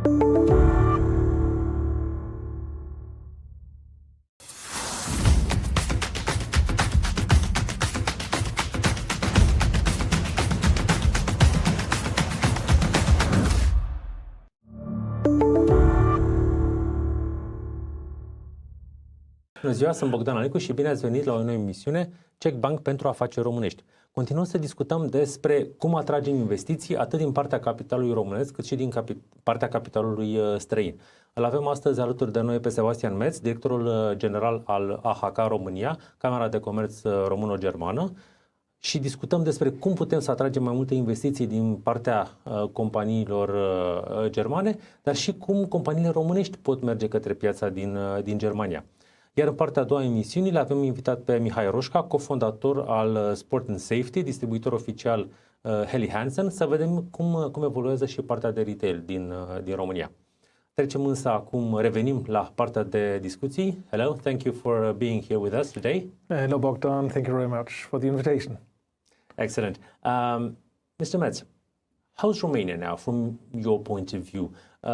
Bună ziua, sunt Bogdan Alecu și bine ați venit la o nouă emisiune Check Bank pentru Afaceri Românești. Continuăm să discutăm despre cum atragem investiții atât din partea capitalului românesc cât și din partea capitalului străin. Îl avem astăzi alături de noi pe Sebastian Metz, directorul general al AHK România, Camera de Comerț Româno-Germană, și discutăm despre cum putem să atragem mai multe investiții din partea companiilor germane, dar și cum companiile românești pot merge către piața din Germania. Iar în partea a doua a emisiunii le avem invitat pe Mihai Roșca, cofondator al Sport and Safety, distribuitor oficial Helly Hansen, să vedem cum evoluează și partea de retail din România. Trecem însă acum, revenim la partea de discuții. Hello, thank you for being here with us today. Hello Bogdan, thank you very much for the invitation. Excellent. Mr. Metz, how's Romania now from your point of view?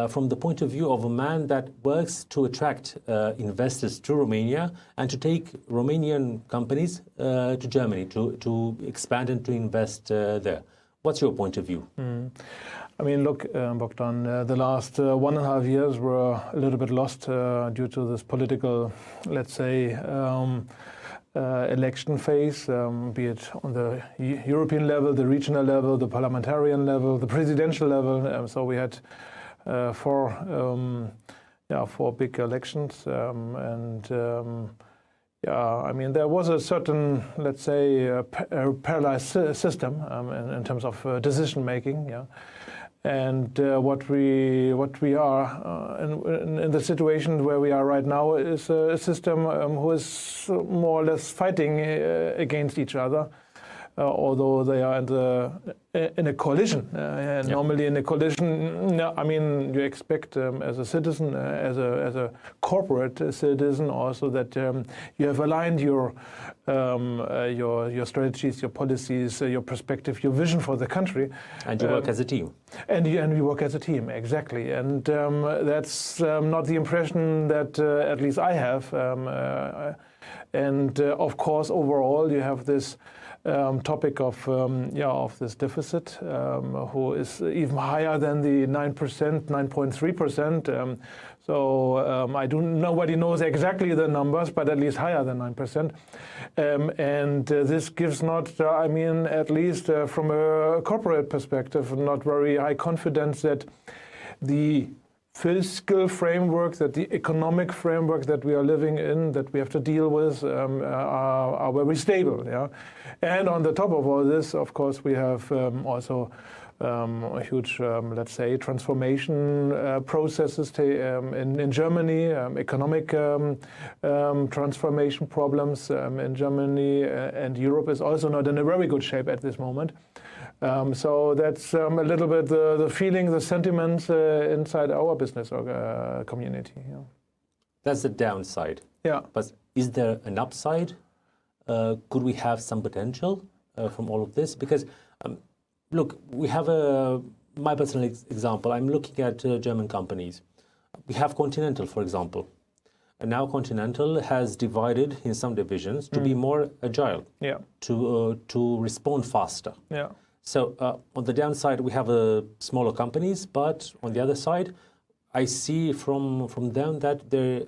From the point of view of a man that works to attract investors to Romania and to take Romanian companies to Germany to expand and to invest there. What's your point of view? I mean, look, Bogdan, the last 1.5 years were a little bit lost due to this political, let's say, election phase, be it on the European level, the regional level, the parliamentarian level, the presidential level. So we had four big elections, I mean, there was a certain, let's say, paralyzed system in terms of decision making. Yeah. And what we are in the situation where we are right now is a system who is more or less fighting against each other, although they are in a coalition. Normally in a coalition, I mean, you expect as a citizen, as a corporate citizen, also that you have aligned your strategies, your policies, your perspective, your vision for the country. And you work as a team. And we work as a team, exactly. And that's not the impression that at least I have. Of course, overall, you have this topic of this deficit, who is even higher than the 9%, 9.3%. Nobody knows exactly the numbers, but at least higher than 9%. This gives not, I mean, at least from a corporate perspective, not very high confidence that the fiscal framework, that the economic framework that we are living in, that we have to deal with, are very stable. Yeah? And on the top of all this, of course, we have also a huge, let's say, transformation processes in Germany, economic transformation problems in Germany, and Europe is also not in a very good shape at this moment. So that's a little bit the feeling, the sentiments inside our business community. Yeah. That's the downside. Yeah. But is there an upside? Could we have some potential from all of this? Because, look, we have my personal example. I'm looking at German companies. We have Continental, for example. And now Continental has divided in some divisions to be more agile, to respond faster. Yeah. So on the downside, we have smaller companies, but on the other side, I see from them that they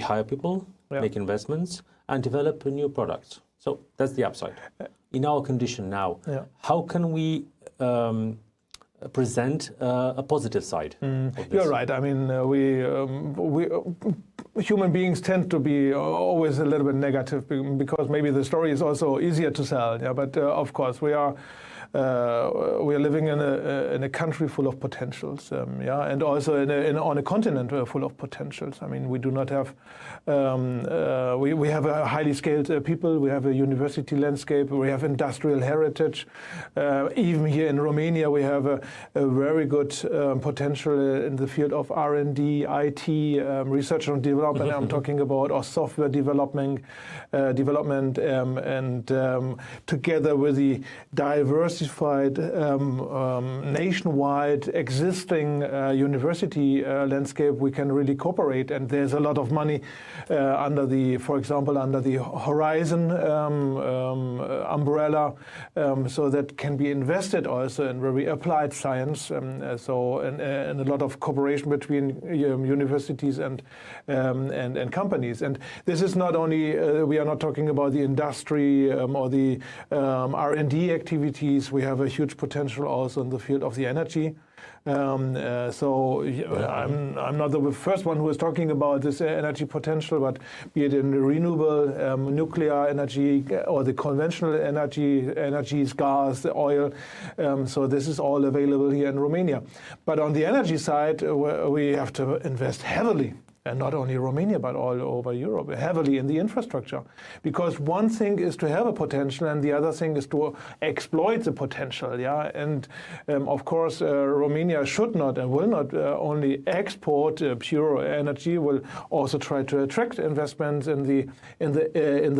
hire people, make investments, and develop new products. So that's the upside. In our condition now, how can we present a positive side of this? You're right. I mean, we human beings tend to be always a little bit negative because maybe the story is also easier to sell. Yeah, but of course we are living in a country full of potentials. And also on a continent full of potentials. I mean, we do not have we have a highly skilled people. We have a university landscape. We have industrial heritage. Even here in Romania, we have a very good potential in the field of R&D, IT, research and development I'm talking about, or software development, and together with the diversified nationwide existing university landscape, we can really cooperate. And there's a lot of money under the, for example, under the Horizon umbrella, so that can be invested also in very applied science. And a lot of cooperation between universities and companies. And this is not only, we are not talking about the industry or the R&D activities. We have a huge potential also in the field of the energy. So I'm not the first one who is talking about this energy potential, but be it in renewable nuclear energy or the conventional energies, gas, the oil. So this is all available here in Romania. But on the energy side, we have to invest heavily. And not only Romania, but all over Europe, heavily in the infrastructure. Because one thing is to have a potential, and the other thing is to exploit the potential. Yeah, and of course, Romania should not and will not only export pure energy. Will also try to attract investments in the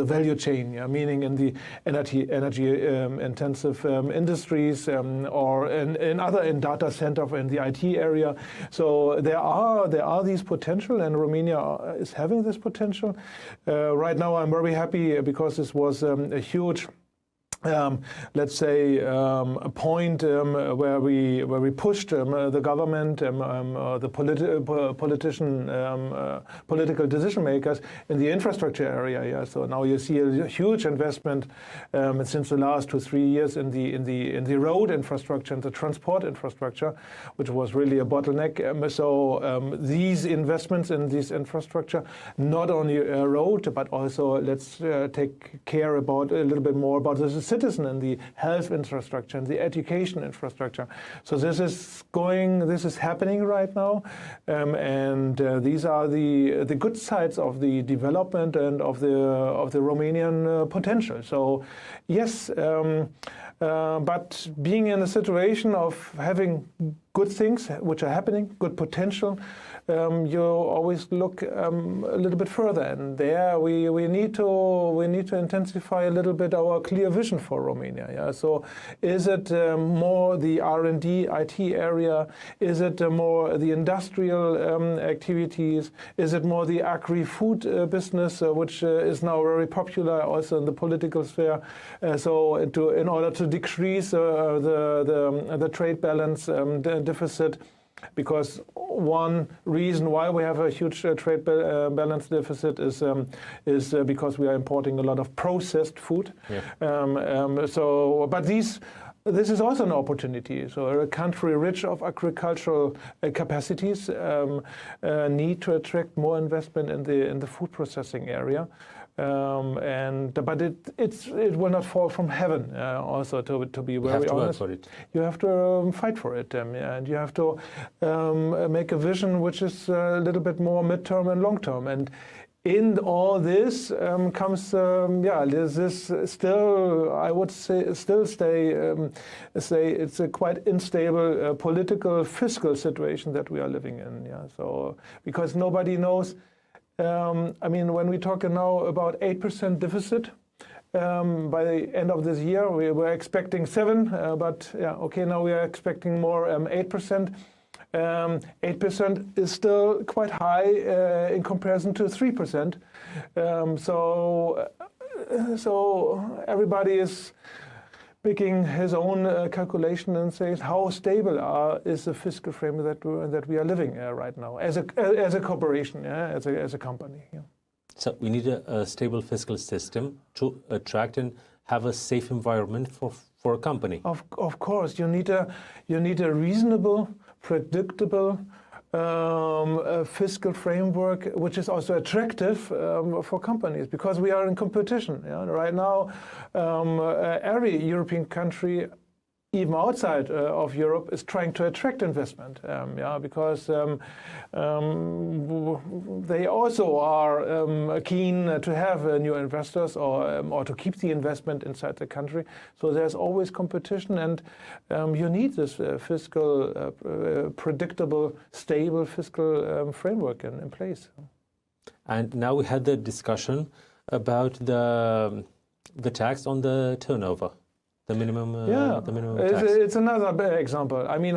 value chain. Yeah, meaning in the energy intensive industries or in other data center in the IT area. So there are these potential, and Romania is having this potential. Right now, I'm very happy because this was a huge, let's say, a point where we pushed the government, the political decision makers in the infrastructure area. Yeah, so now you see a huge investment since the last 2-3 years in the road infrastructure and the transport infrastructure, which was really a bottleneck. So these investments in this infrastructure, not only road, but also let's take care about a little bit more about the citizen and the health infrastructure and the education infrastructure. So this is happening right now, and these are the good sides of the development and of the Romanian potential. So yes, but being in a situation of having good things which are happening, good potential, you always look a little bit further, and there we need to intensify a little bit our clear vision for Romania. Yeah, so is it more the R&D IT area? Is it more the industrial activities? Is it more the agri-food business, which is now very popular also in the political sphere? So in order to decrease the trade balance deficit. Because one reason why we have a huge trade balance deficit is because we are importing a lot of processed food. Yeah. But this is also an opportunity. So a country rich of agricultural capacities need to attract more investment in the food processing area. But it will not fall from heaven. Also, to be very honest, you have to fight for it, and you have to make a vision which is a little bit more midterm and long term. And in all this comes, this still, I would say, it's a quite unstable political fiscal situation that we are living in. Yeah, so because nobody knows. I mean, when we talk now about 8% deficit by the end of this year, we were expecting 7%, but yeah, okay, now we are expecting more 8%. 8% is still quite high in comparison to 3%. So everybody is making his own calculation and says how stable is the fiscal frame that we are living right now as a corporation, yeah, as a company. Yeah. So we need a stable fiscal system to attract and have a safe environment for a company. Of course, you need a reasonable, predictable fiscal framework, which is also attractive for companies, because we are in competition. Yeah? Right now, every European country, even outside of Europe, is trying to attract investment. Because they also are keen to have new investors or to keep the investment inside the country. So there's always competition, and you need this fiscal, predictable, stable fiscal framework in place. And now we had the discussion about the tax on the turnover, the minimum tax. It's another example. I mean,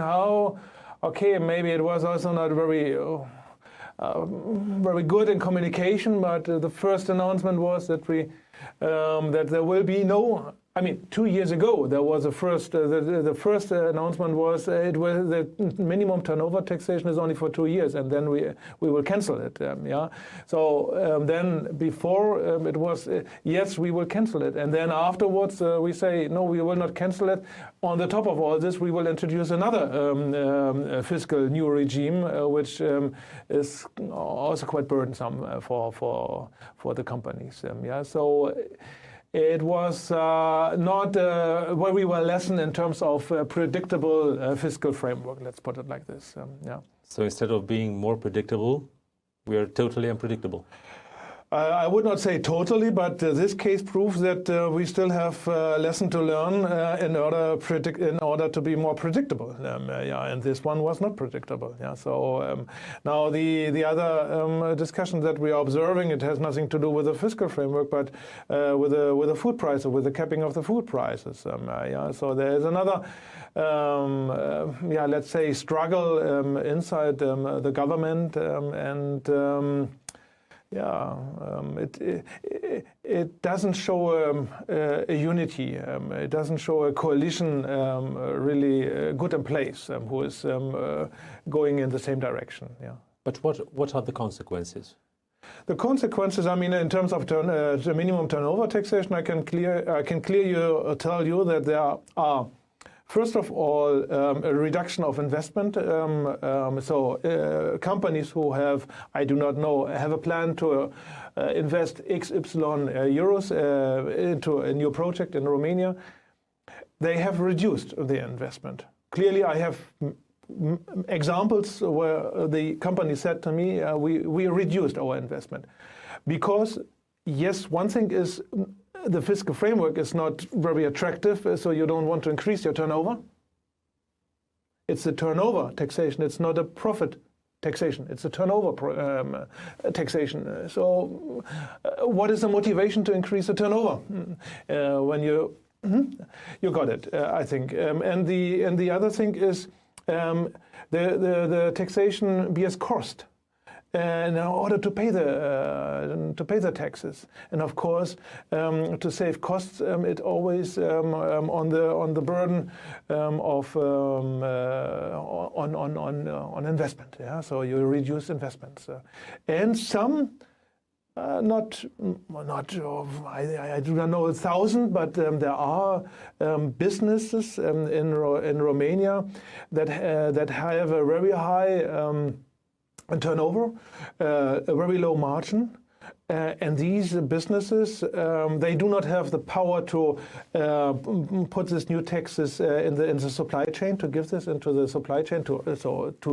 okay, maybe it was also not very good in communication, but the first announcement was that that there will be no. I mean, 2 years ago there was the first announcement was the minimum turnover taxation is only for 2 years, and then we will cancel it. So then before it was yes, we will cancel it, and then afterwards we say no, we will not cancel it. On the top of all this, we will introduce another fiscal new regime, which is also quite burdensome for the companies. So. It was not a very well lesson in terms of predictable fiscal framework, let's put it like this. So instead of being more predictable, we are totally unpredictable. I would not say totally, but this case proves that we still have a lesson to learn in order to be more predictable. And this one was not predictable. So now the other discussion that we are observing, it has nothing to do with the fiscal framework, but with the food prices, with the capping of the food prices. So there is another, let's say, struggle inside the government it doesn't show a unity. It doesn't show a coalition really good in place who is going in the same direction. But what are the consequences? The consequences, I mean, in terms of the minimum turnover taxation, I can clearly tell you that there are. First of all, a reduction of investment. So companies who have, I do not know, have a plan to invest XY euros into a new project in Romania, they have reduced their investment. Clearly, I have examples where the company said to me, we reduced our investment. Because, yes, one thing is, the fiscal framework is not very attractive, so you don't want to increase your turnover. It's the turnover taxation. It's not a profit taxation. It's a turnover taxation. So what is the motivation to increase the turnover? When you got it, I think. And the other thing is the taxation bears cost. In order to pay the taxes, and of course to save costs, it always on the burden on investment. So you reduce investments, and some. I do not know 1,000, but there are businesses in Romania that have a very high turnover, a very low margin, and these businesses they do not have the power to put these new taxes in the supply chain, to give this into the supply chain to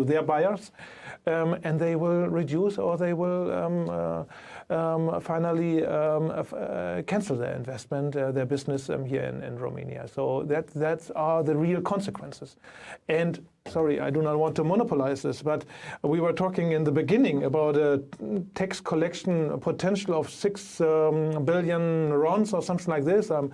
their buyers, and they will reduce, or they will finally cancel their investment, their business here in Romania. So that are the real consequences. And sorry, I do not want to monopolize this, but we were talking in the beginning about a tax collection potential of 6 billion RONs or something like this. If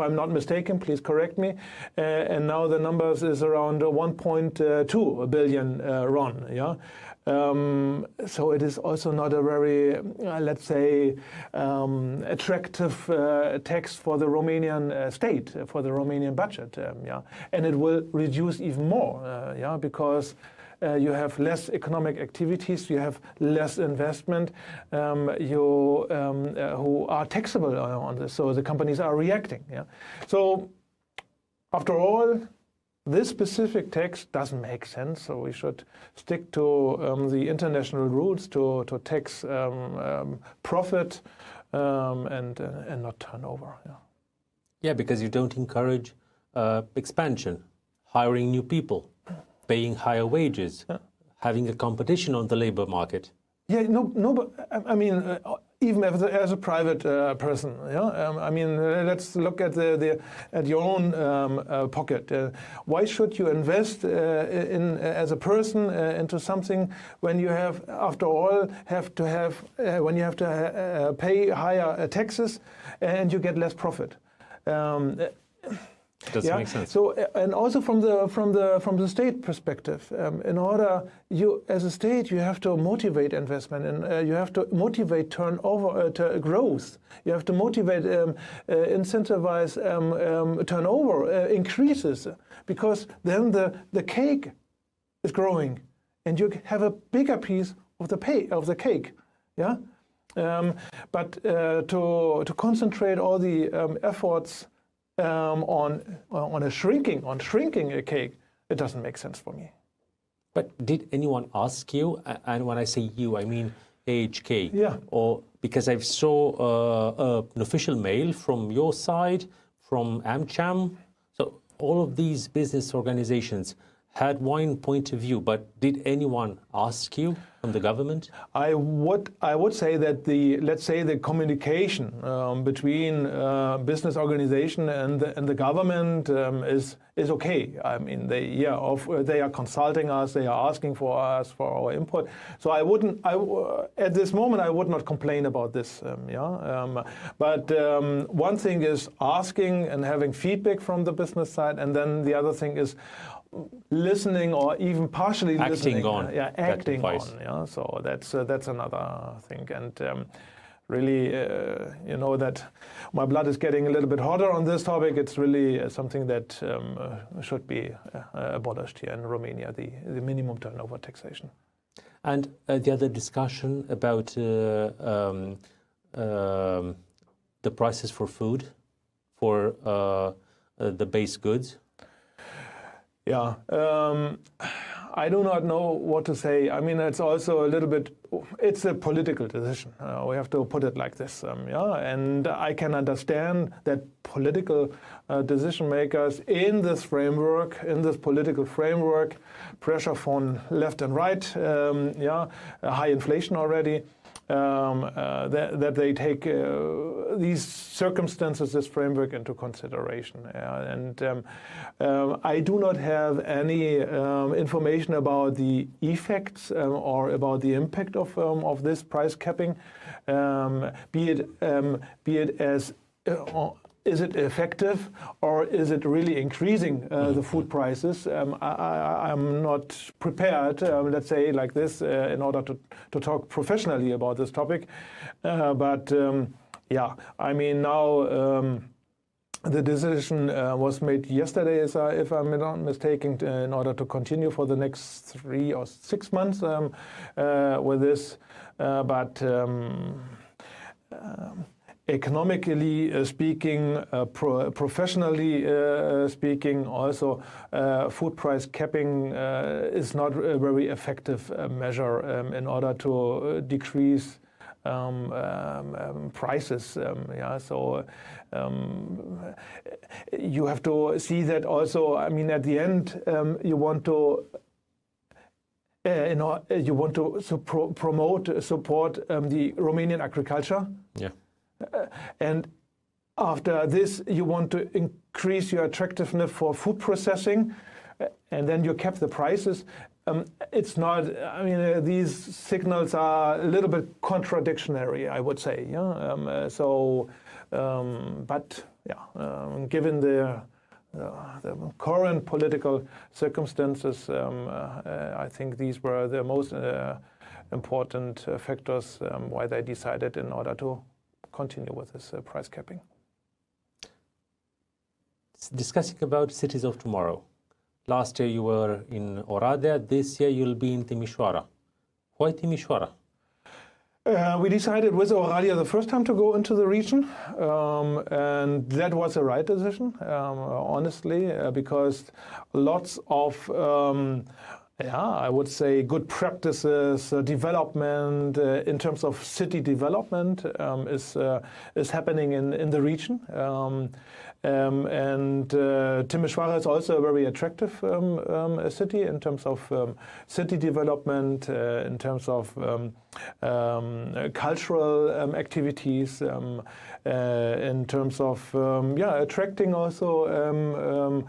I'm not mistaken, please correct me. And now the numbers is around 1.2 billion RON. So it is also not a very, let's say, attractive tax for the Romanian state, for the Romanian budget. And it will reduce even more, because you have less economic activities, you have less investment, who are taxable on this. So the companies are reacting. So after all, this specific tax doesn't make sense, so we should stick to the international rules to tax profit and not turnover. Yeah, because you don't encourage expansion, hiring new people, paying higher wages, having a competition on the labor market. Yeah, no, but I mean, even as a private person. Yeah? I mean, let's look at at your own pocket. Why should you invest as a person into something when you have, after all, when you have to pay higher taxes and you get less profit? Doesn't make sense. So, and also from the state perspective, in order as a state, you have to motivate investment, and you have to motivate turnover to growth. You have to motivate, incentivize turnover increases, because then the cake is growing, and you have a bigger piece of the cake. Yeah, but to concentrate all the efforts on shrinking a cake, it doesn't make sense for me. But did anyone ask you? And when I say you, I mean AHK. Yeah. Or because I saw an official mail from your side, from AmCham. So all of these business organizations had one point of view, but did anyone ask you from the government? I would say that let's say the communication between business organization and the government is okay. I mean, they are consulting us, they are asking for us for our input. So at this moment I would not complain about this. But one thing is asking and having feedback from the business side, and then the other thing is listening, or even partially acting listening. Acting on. Yeah. So that's another thing, and really, you know, that my blood is getting a little bit hotter on this topic. It's really something that should be abolished here in Romania, the minimum turnover taxation. And the other discussion about the prices for food, for the base goods. Yeah, I do not know what to say. I mean, it's also a little bit, it's a political decision. We have to put it like this. And I can understand that political decision makers in this framework, in this political framework, pressure from left and right, high inflation already, that they take these circumstances, this framework, into consideration. And I do not have any information about the effects or about the impact of this price capping, be it as is it effective, or is it really increasing the food prices? I'm not prepared, let's say like this, in order to talk professionally about this topic. But yeah, I mean, now the decision was made yesterday, if I'm not mistaken, in order to continue for the next 3 or 6 months with this. But economically speaking, professionally speaking, also food price capping is not a very effective measure in order to decrease prices. So you have to see that also. I mean, at the end, you want to support the Romanian agriculture. Yeah. And after this, you want to increase your attractiveness for food processing, and then you cap the prices. It's not, I mean, these signals are a little bit contradictory, I would say. But yeah, given the current political circumstances, I think these were the most important factors why they decided in order to continue with this price capping. Discussing about cities of tomorrow. Last year you were in Oradea. This year you'll be in Timișoara. Why Timișoara? We decided with Oradea the first time to go into the region, and that was the right decision, honestly, because lots of Yeah, I would say good practices, development in terms of city development is happening in the region. Timișoara is also a very attractive city in terms of city development, in terms of cultural activities, in terms of attracting also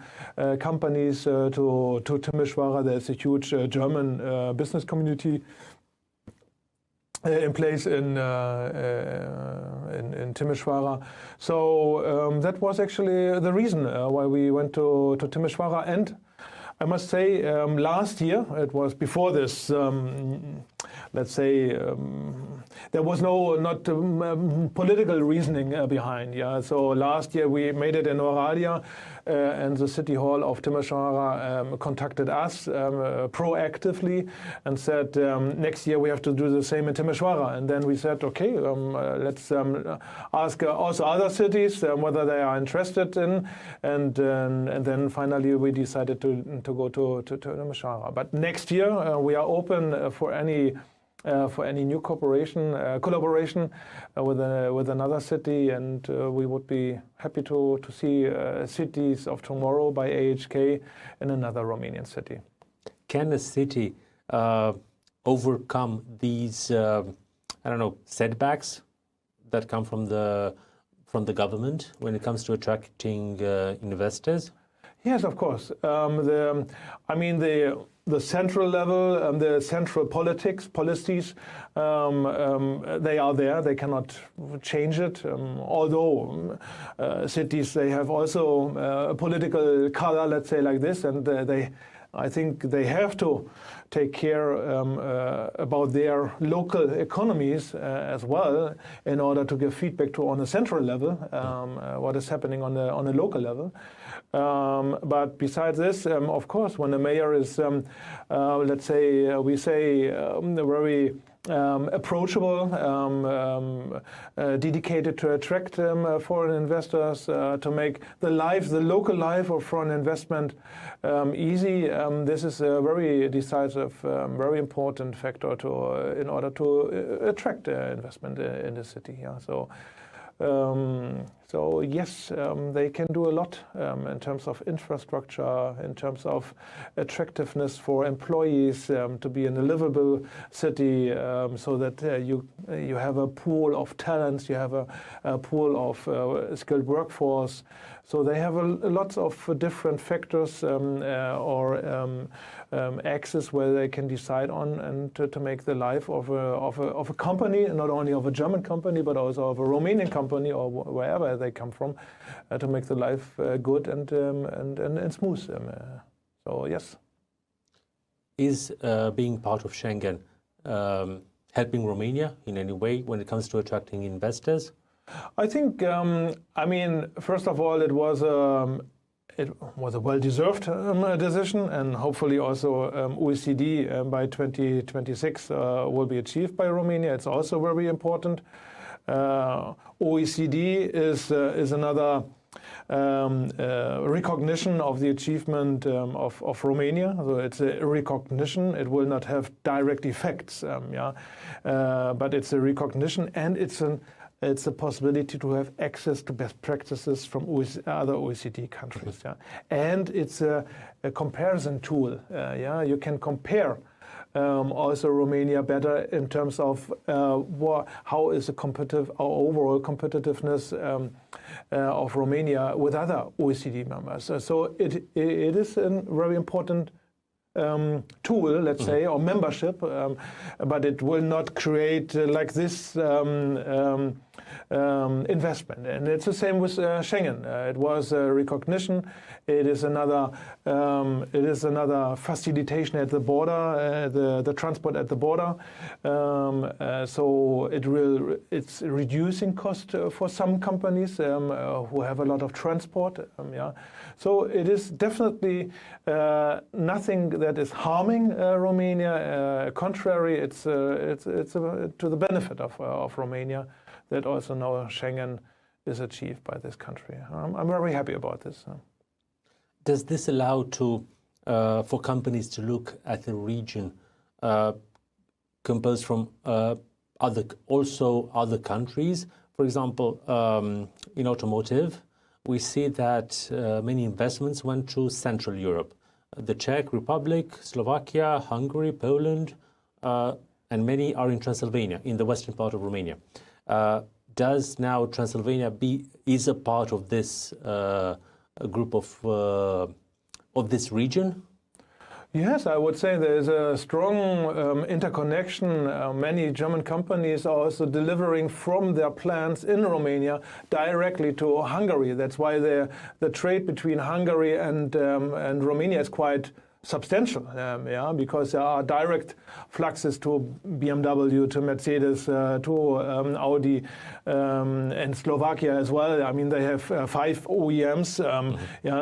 companies to Timișoara. There's a huge German business community in place in Timișoara. So that was actually the reason why we went to Timișoara. And I must say, last year, it was before this, let's say, there was not political reasoning behind. Yeah, so last year we made it in Oradea, and the City Hall of Timișoara contacted us proactively and said, next year we have to do the same in Timișoara. And then we said, okay, let's ask also other cities whether they are interested in, and then finally we decided to go to Timișoara. But next year we are open for any new collaboration with another city, and we would be happy to see cities of tomorrow by AHK in another Romanian city. Can a city overcome these, setbacks that come from the government when it comes to attracting investors? Yes, of course. The central level, the central policies, they are there. They cannot change it. Although cities, they have also a political color, let's say like this, and I think they have to take care about their local economies as well, in order to give feedback to on a central level what is happening on a local level. But besides this, of course, when the mayor is, let's say, we say very approachable, dedicated to attract foreign investors, to make the local life of foreign investment easy. This is a very decisive, very important factor in order to attract investment in the city. Yeah. So yes, they can do a lot in terms of infrastructure, in terms of attractiveness for employees, to be in a livable city, so that you have a pool of talents, you have a pool of skilled workforce. So they have lots of different factors or axes where they can decide on, and to make the life of a company, not only of a German company, but also of a Romanian company or wherever they come from, to make the life good and smooth. So yes. Is being part of Schengen helping Romania in any way when it comes to attracting investors? I think, first of all, it was a well-deserved decision, and hopefully also OECD by 2026 will be achieved by Romania. It's also very important. OECD is another recognition of the achievement of Romania. So it's a recognition. It will not have direct effects, but it's a recognition, and it's a possibility to have access to best practices from other OECD countries. Yeah. And it's a comparison tool. You can compare also Romania better in terms of how is our overall competitiveness of Romania with other OECD members. So it is a very important tool, let's say, or membership, but it will not create like this investment. And it's the same with Schengen. It was a recognition. It is another facilitation at the border, the transport at the border. So it's reducing cost for some companies who have a lot of transport. So it is definitely nothing that is harming Romania. Contrary, it's to the benefit of Romania that also now Schengen is achieved by this country. I'm very happy about this. Does this allow to for companies to look at the region composed from other countries. For example, in automotive, we see that many investments went to Central Europe, the Czech Republic, Slovakia, Hungary, Poland, and many are in Transylvania, in the western part of Romania. Does now Transylvania is a part of this group of this region? Yes, I would say there is a strong interconnection. Many German companies are also delivering from their plants in Romania directly to Hungary. That's why the trade between Hungary and Romania is quite substantial, because there are direct fluxes to BMW, to Mercedes, to Audi, and Slovakia as well. I mean, they have 5 OEMs.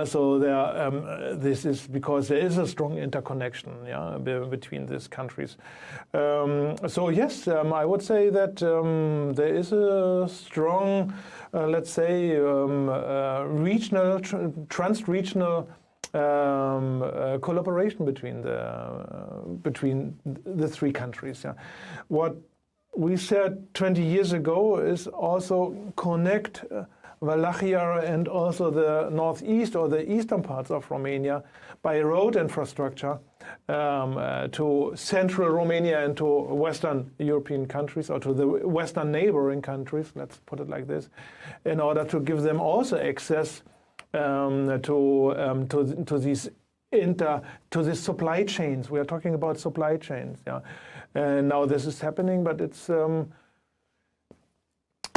So this is because there is a strong interconnection, between these countries. So yes, I would say that there is a strong, let's say, regional, trans-regional collaboration between the 3 countries. What we said 20 years ago is also connect Wallachia and also the northeast or the eastern parts of Romania by road infrastructure to central Romania and to Western European countries, or to the Western neighboring countries, let's put it like this, in order to give them also access to these supply chains. We are talking about supply chains, and now this is happening, but it's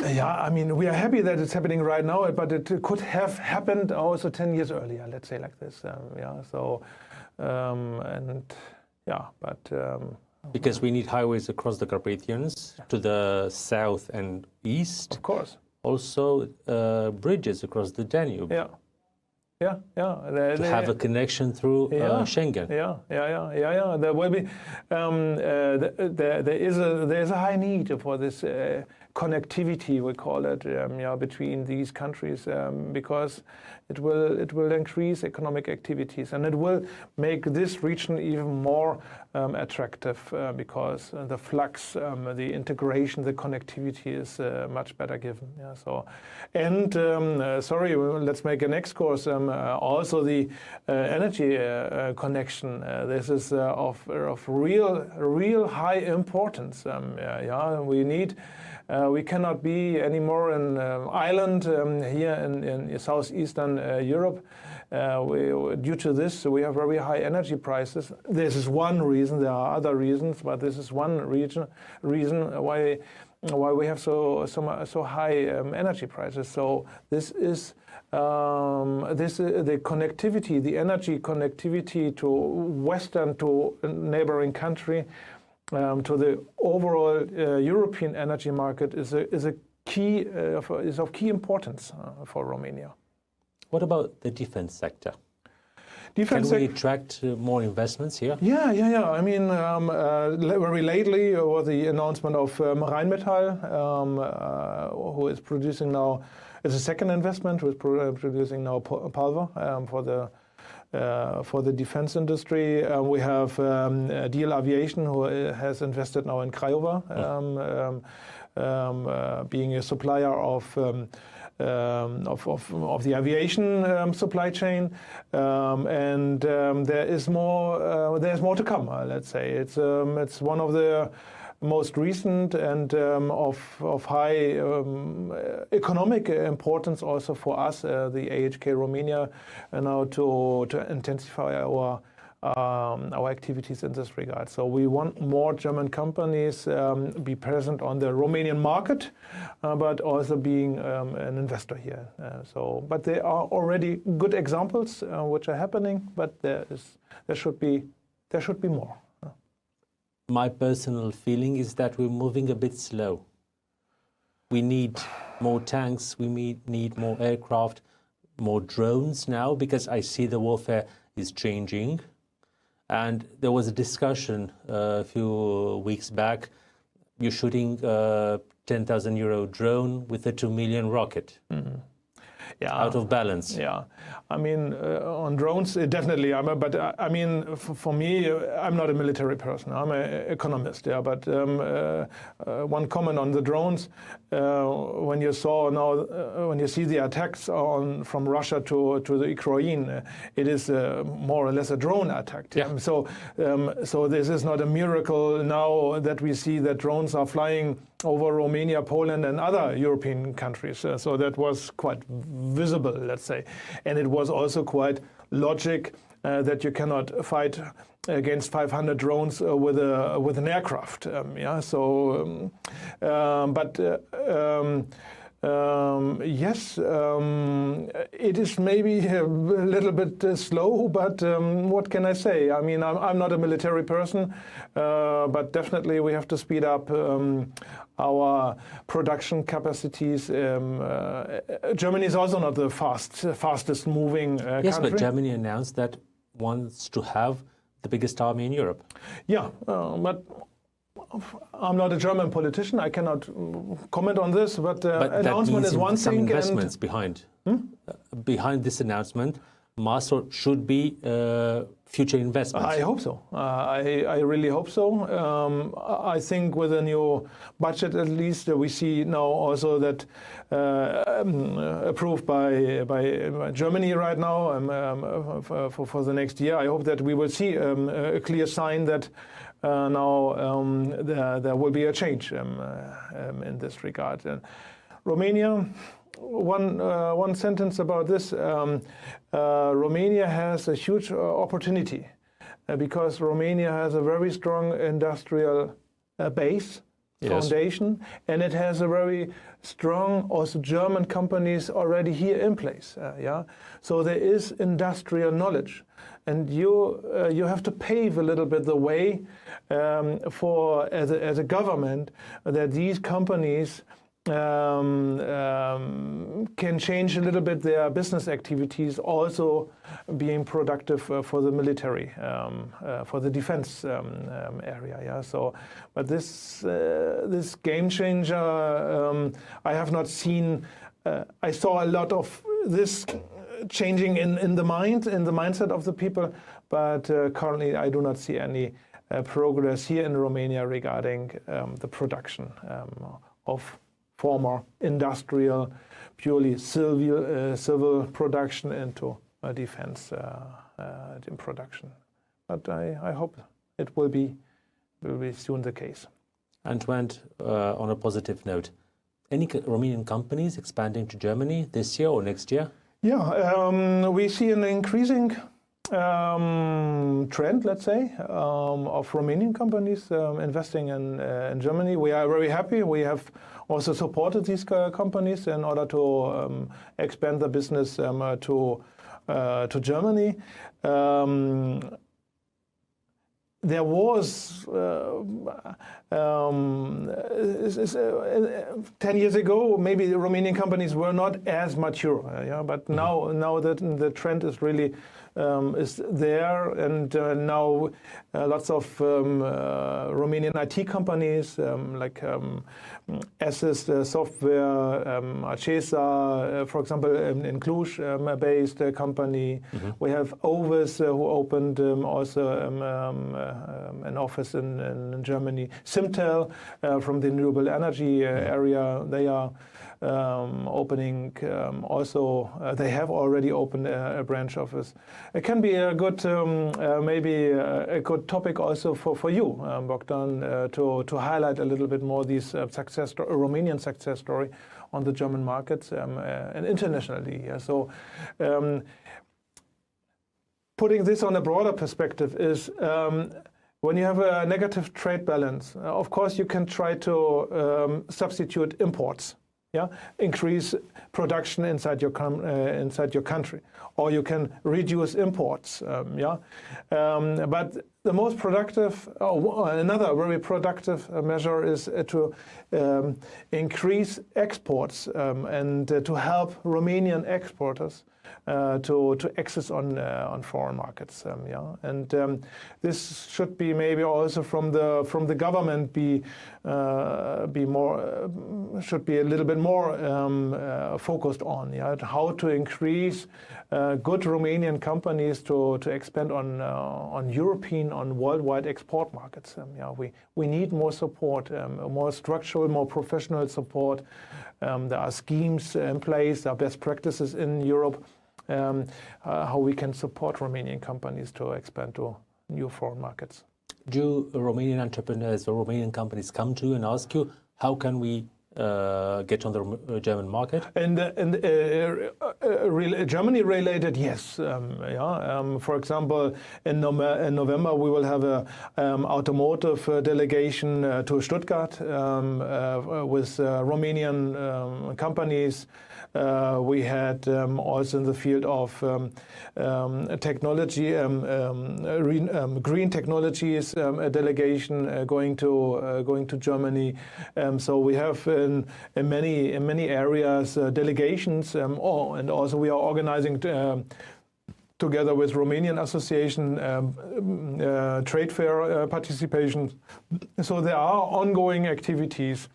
I mean, we are happy that it's happening right now, but it could have happened also 10 years earlier, let's say like this. Because we need highways across the Carpathians to the south and east. Of course. Also, bridges across the Danube. To have a connection through Schengen. There will be. There is a high need for this connectivity, we call it, between these countries, because it will increase economic activities, and it will make this region even more attractive, because the flux, the integration, the connectivity is much better given. Sorry, let's make an excursus. Also, the energy connection. This is of real high importance. We need. We cannot be anymore an island here in southeastern Europe. Due to this, we have very high energy prices. This is one reason. There are other reasons, but this is one reason why we have so high energy prices. So this is the connectivity, the energy connectivity to neighboring country. To the overall European energy market is of key importance for Romania. What about the defense sector? Can we attract more investments here? Yeah. I mean, very lately was the announcement of Rheinmetall, who is producing now. It's a second investment. Who is producing now pulver for the defense industry. We have DL Aviation, who has invested now in Craiova, being a supplier of the aviation supply chain, and there is more. There's more to come. Let's say it's one of the most recent and of high economic importance also for us, the AHK Romania, now to intensify our activities in this regard. So we want more German companies be present on the Romanian market, but also being an investor here. But there are already good examples which are happening, but there should be more. My personal feeling is that we're moving a bit slow. We need more tanks, we need more aircraft, more drones now, because I see the warfare is changing. And there was a discussion a few weeks back. You're shooting a €10,000 drone with a 2 million rocket. out of balance. Yeah, I mean, on drones, definitely. But I mean, for me, I'm not a military person. I'm an economist. Yeah, but one comment on the drones: when you saw now, when you see the attacks from Russia to the Ukraine, it is more or less a drone attack. Yeah. So this is not a miracle now that we see that drones are flying over Romania, Poland, and other European countries. So that was quite visible, let's say. And it was also quite logic that you cannot fight against 500 drones with an aircraft. Yes, it is maybe a little bit slow, but what can I say? I mean, I'm not a military person, but definitely we have to speed up our production capacities. Germany is also not the fastest moving country. Yes, but Germany announced that wants to have the biggest army in Europe. Yeah, but I'm not a German politician. I cannot comment on this, but announcement is one some thing. Investments behind this announcement must or should be future investments. I hope so. I really hope so. I think with a new budget, at least, we see now also that approved by Germany right now for the next year. I hope that we will see a clear sign that now there will be a change in this regard. Romania, one sentence about this. Romania has a huge opportunity because Romania has a very strong industrial base, foundation, and it has a very strong also German companies already here in place. So there is industrial knowledge, and you have to pave a little bit the way for as a government that these companies can change a little bit their business activities, also being productive for the military, for the defense area. So, but this game changer, I have not seen. I saw a lot of this changing in the mindset of the people, but currently I do not see any progress here in Romania regarding the production of former industrial, purely civil production into defense in production. But I hope it will be soon the case. And to end on a positive note, any Romanian companies expanding to Germany this year or next year? Yeah, we see an increasing trend, let's say, of Romanian companies investing in Germany. We are very happy. We have also supported these companies in order to expand the business to Germany. There was 10 years ago, maybe the Romanian companies were not as mature, but now that the trend is really is there, and now lots of Romanian IT companies like Assist Software, Acesa, for example, in Cluj, based company. We have Ovis, who opened also an office in Germany. Simtel from the renewable energy area, they are opening also. They have already opened a branch office. It can be a good, maybe a good topic also for you, Bogdan, to highlight a little bit more these Romanian success story on the German markets and internationally. So. Putting this on a broader perspective is when you have a negative trade balance, of course you can try to substitute imports, increase production inside your country, or you can reduce imports, but the most productive, another very productive measure is to increase exports and to help Romanian exporters to access on foreign markets. This should be maybe also from the government should be a little bit more focused on how to increase good Romanian companies to expand on European, on worldwide export markets. We need more support, more structural, more professional support. There are schemes in place, there are best practices in Europe, how we can support Romanian companies to expand to new foreign markets. Do Romanian entrepreneurs or Romanian companies come to you and ask you, how can we get on the German market? And Germany related, yes. For example, in November we will have a automotive delegation to Stuttgart with Romanian companies. We had also in the field of technology, green technologies, a delegation going to Germany. So we have in many areas delegations, and also we are organizing together with Romanian Association trade fair participation. So there are ongoing activities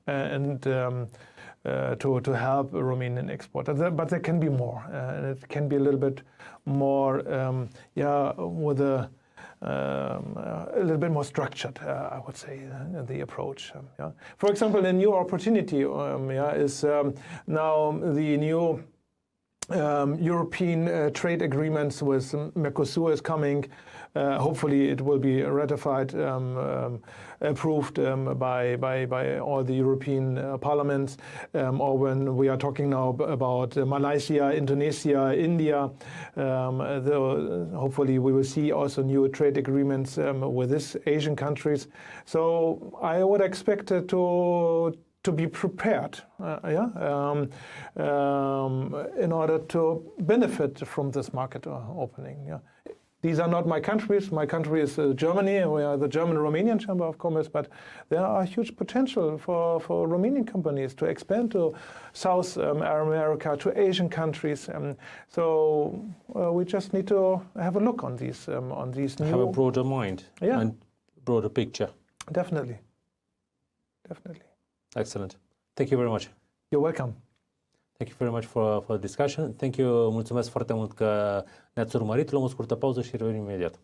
and to help Romanian exporters, but there can be more, and it can be a little bit more, with a little bit more structured, I would say, the approach. For example, a new opportunity is now the new European trade agreements with Mercosur is coming. Hopefully it will be ratified, approved by all the European parliaments, or when we are talking now about Malaysia, Indonesia, India, hopefully we will see also new trade agreements with these Asian countries. So I would expect to be prepared, in order to benefit from this market opening. These are not my countries. My country is Germany, and we are the German-Romanian Chamber of Commerce, but there are huge potential for Romanian companies to expand to South America, to Asian countries. So we just need to have a look on these new... Have a broader mind and broader picture. Definitely. Excellent. Thank you very much. You're welcome. Thank you very much for the discussion. Thank you. Mulțumesc foarte mult că ne-ați urmărit. Luăm o scurtă pauză și revenim imediat.